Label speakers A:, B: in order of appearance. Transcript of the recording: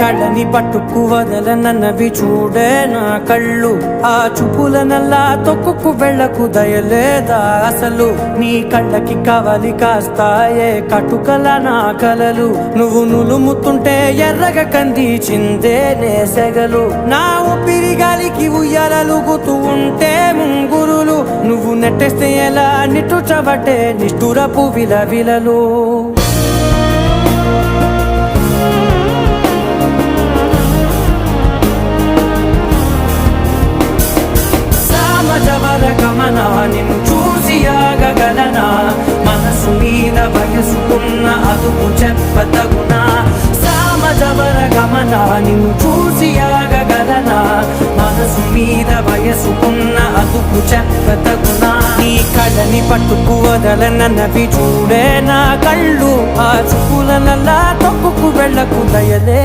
A: కళ్ళని పట్టుకు వదలనన్నవి చూడే నా కళ్ళు. ఆ చూపులనల్లా తొక్కుకు వెళ్ళకు దయలేదా అసలు. నీ కళ్ళకి కవలి కాస్తాయే కటుకల నా కలలు. నువ్వు నులుముతుంటే ఎర్రగ కంది చిందే నేసెగలు. నా ఊపిరి గాలికి ఉయ్యాలలుగుతూ ఉంటే ముంగురులు. నువ్వు నెట్టేస్తే ఎలా నిట్టుచబట్టే నిష్ఠురపు విలవిలలు. గమన నిన్ను చూసి ఆగగలనా. మనసు మీద వయసుకున్న అదుపు చెప్పతగునా. సామజవర గమన నిన్ను చూసి ఆగగలనా. మనసు మీద వయసుకున్న అదుపు చెప్పతగునా. నీ కళ్ళని పట్టుకు వదలనన్నవి చూడే నా కళ్ళు. ఆ చూపులనల్లా తొక్కుకు వెళ్ళకు దయలే